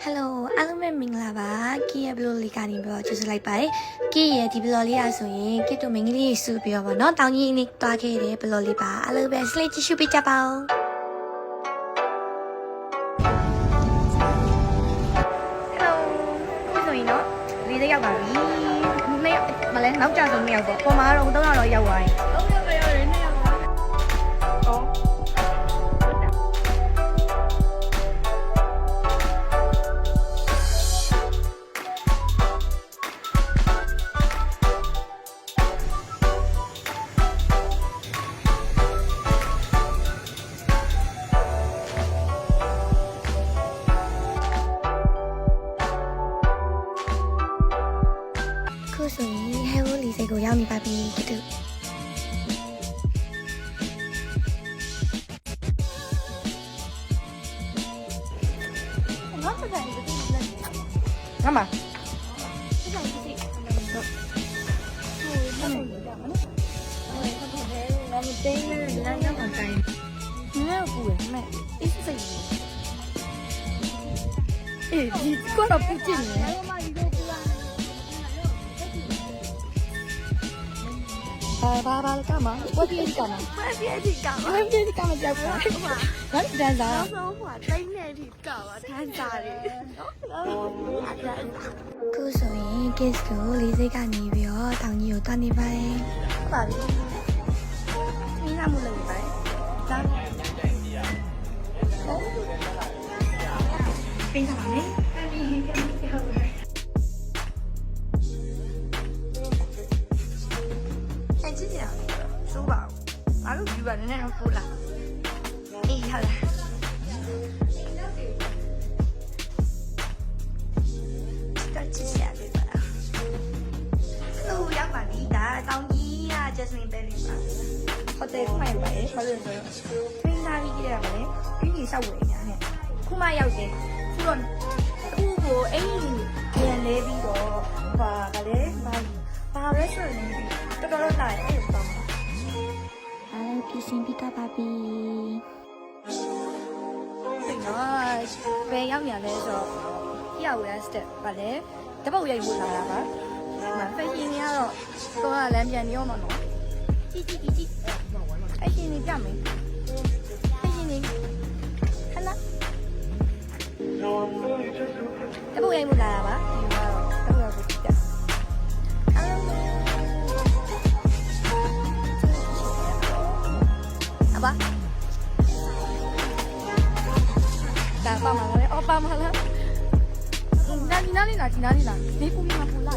Hello အားလုံးပဲမင်္ဂလာပါကီရဲ့ဘလော့လေးကနေပြီးတော့ကျေးဇူးလိုက်ပါတယ်ကီရဲ့ဒီဘလော့လေးอ่ะဆိုရင်ကီတို့မင်္ဂလေးစုပြီးတော့ဗောနော်တောင်းကြီးနေတွားခဲ့တဲ့ဘလော့လေးပါအားလုံးပဲစလေးကြည့်ရှုပေးကြပါဦး Hello ဒီဆိုရင်တော့လေးသေးရောက်ပါပြီနှစ်ယောက်မလဲနောက်ကြဆုံးနှစ်ယောက်ပေါ့ပုံမှာတော့3ယောက်တော့ရောက်သွားပြီ3ယောက်ပဲရောက်တယ်2ယောက်ပါဟောခုဆိုရင်ဟဲဝလီစိတ်ကိုရောက်နေပါပြီကတူငါ့ဆိုင်ဒီတိလက်ငါမဆိုင်ဒီတိဟုတ်ဟုတ်ကြမှာနော်ဟုတ်ဟုတ်တယ်ငါမတင်းနဲ့လမ်းရောက်အောင်တိုင်းငါ့ကိုပူရမယ်အေးစိတ်အေးဒီကတော့ပူချင်တယ်ဘာကမှာဝက်ပြေးကမှာဝက်ပြေးကမှာကြောက်ပါဘာတန်းစားနောက်ဆုံးဟိုတိုင်းနေဒီကပါတန်းစားတယ်ခုဆိုရင် case ကိုလေးစိတ်ကနေပြီးတော့တောင်ကြီးကိုတွားနေပါတယ်ဟုတ်ပါပြီမင်းသားမလုပ်နေပါတယ်ဒါပြင်စားပါမယ်အားလုံးယူပါနဲ့တော့ပို့လာအေးဟုတ်လားတက်ချစ်ရတယ်ပါလို့ရောက်ပါပြီဒါတောင်ကြီးက Jasmine ပဲလေးပါဟိုတယ်ခိုင်းပါတယ်ဘာလို့လဲဆိုတော့ဖိန်းသားကြီးကြည့်ရပါလေပြီးကြီးဆောက်ဝယ်ညာနဲ့ခုမှရောက်တယ်ခုတော့အခုကိုအိမ်ပြန်လဲပြီးတော့ဟာကလည်းဘာ restaurant လဲတော်တော်လာတယ်အဲ့လိုတော့ပြင်ဆင်ပြီးသားပါပြီဒီတော့ဘယ်ရောက်ရလဲဆိုတော့ရောက်ရ step ပါလေတပုတ်ရိုက်ဖို့လာတာပါဖက်ရှင်ကြီးကတော့တော့လမ်းပြန်ရောမှာနော်ကြည့်ဖက်ရှင်ကြီးပြမယ်ဖက်ရှင်ကြီးဟလာတပုတ်ရိုက်ဖို့လာတာပါဒီကတော့တပုတ်ရိုက်ဖို့ပြ吧，干爸妈了，哦，爸妈了，哪里啦？你不明白不来？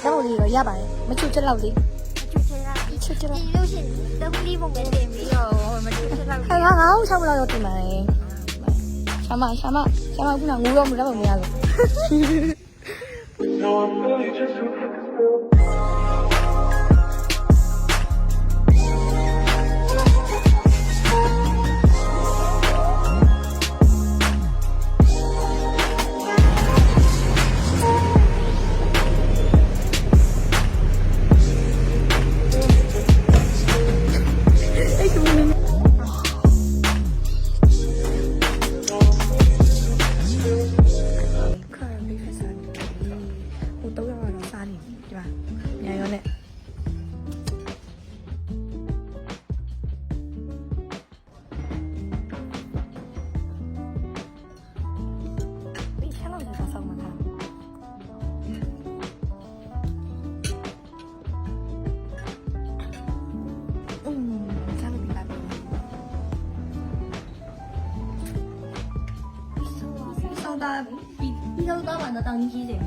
然后你有哑巴的，没出这老的。出这了。你就是等你不没点没有，我们出这老的。还好，差不多有点嘛嘞。什么？不能我们那边没有。တာပြီး ဒီတော့တော့မှတော့တောင်းကြီးကြီးတယ်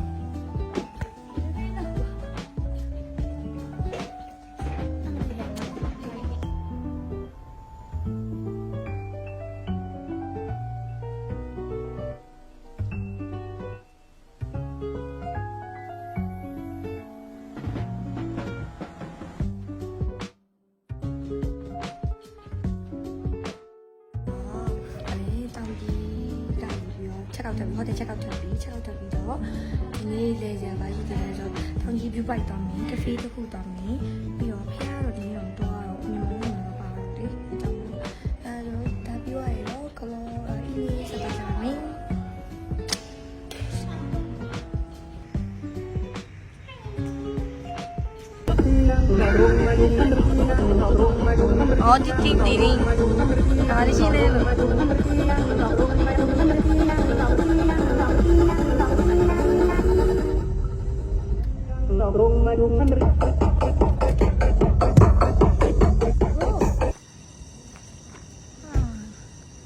ချက်ကောက်တယ်ဟိုတယ်ချက်ကောက်တယ်ပြီးတော့ဒီနေ့လေစရာပါရှိတယ်ဆိုတော့ထောင်ကြီး view point သွားမယ်ကဖေးတစ်ခုသွားမယ်ပြီးတော့ဖះတော့ဒီနေ့တော့တော့မြန်မာလူမျိုးပါတော့လေအကြောင်းအဲတော့ဒါပြောရရင်တော့ကလောအင်းလေးစတာကြမယ်အော်ဒီဒါလေးရှင်းနေလို့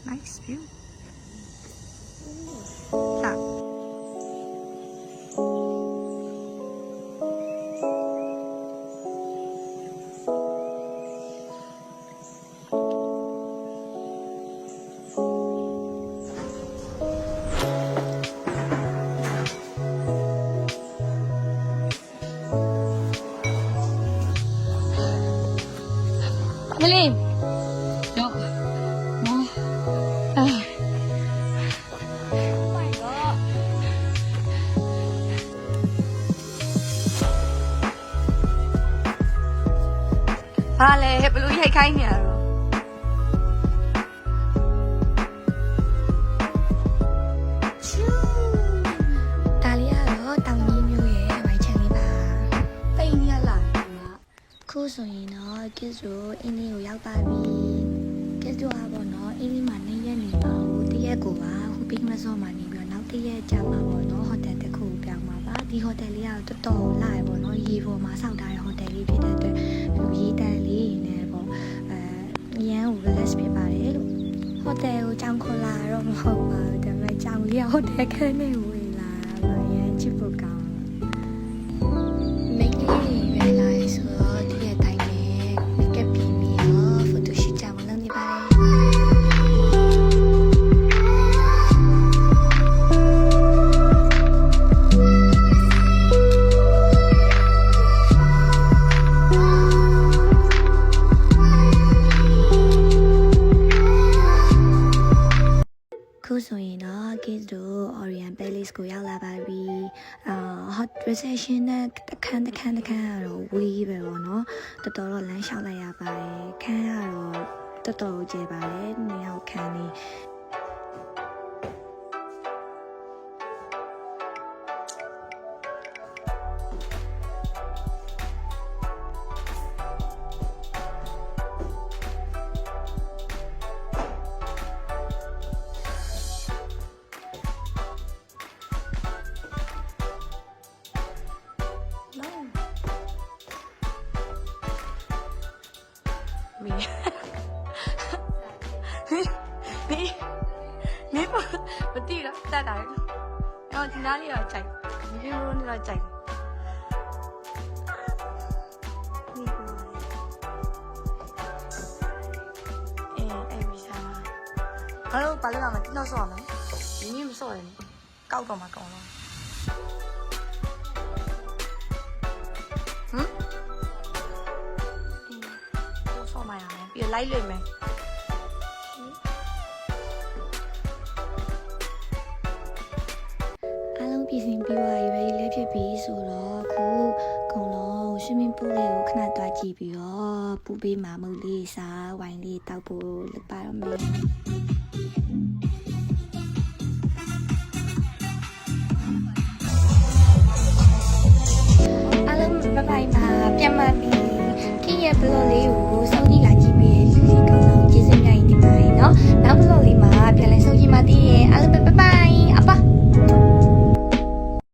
nice view ค่ะမလေးတော့ဘာလဲဘယ်လိုရိုက်ခိုင်းနေရတော့ဒါလေးကတော့တောင်ကြီးမျိုးရဲ့ဝိုင်ချန်လေးပါပိန်ရလာခုဆိုရင်တော့ကိစ္စကိုအင်းလေးကိုရောက်ပါပြီကိစ္စကပေါ့နော်အင်းလေးမှာနေရနေပါဘူးတရက်ကိုပါဟိုပင်းမစောမှာနေပြီးတော့နောက်တရက်ကြာမှာပေါ့နော်ဟိုတယ်တစ်ခုပြောင်းမှာပါဒီဟိုတယ်လေးကတော်တော်လာရပေါ့နော်ရေပေါ်မှာစောင့်ထားတဲ့ဟိုတယ်လေးဖြစ်တဲ့အတွက်ရေတန်လေးနဲ့ပေါ့ရန်ကို relax ဖြစ်ပါတယ်လို့ဟိုတယ်ကိုကြောင်ခေါ်လာတော့မဟုတ်ပါဘူးဒါပေမဲ့ကြောင်လေးကဟိုတယ်ခန်းနဲ့ဝင်လာပါရန်ချစ်ဖို့ကောင်းမိတ်လေးပဲလာဆိုတော့ဒီရဲ့တိုင်းနဲ့မိတ်ကပ်ပြီးပြီးတော့ photo shoot ကြောင်လုပ်နေပါတယ်ခုဆိုရင်တော့ kids တို့ Orient Palace ကိုရောက်လာပါပြီhot reception နဲ့တခန်းကတော့ဝေးပဲပေါ့နော်တော်တော်လမ်းလျှောက်လိုက်ရပါတယ်ခန်းကတော့တော်တော်ကျယ်ပါတယ်နှစ်ယောက်ခန်းနေ你不对了，在哪儿？然后去哪里要摘？你比如那个摘。为啥？Hello，把这个嘛，听到说没？你们说的，搞到嘛搞了。都说嘛呀？别来了没？ပြင်ဆင်ပြီးသွားပြီပဲလေးဖြစ်ပြီးဆိုတော့ခုကုံလုံးဆွေးမင်းပူလေးကိုခဏတွားကြည့်ပြီးတော့ပူပေးမှာမဟုတ်လေးစားဝိုင်လေးတောက်ဖို့လုပ်ပါတော့မယ်အားလုံးဘိုင်ဘိုင်ပါပြန်ပါပြီခင်းရဲ့ဘလော့လေးကို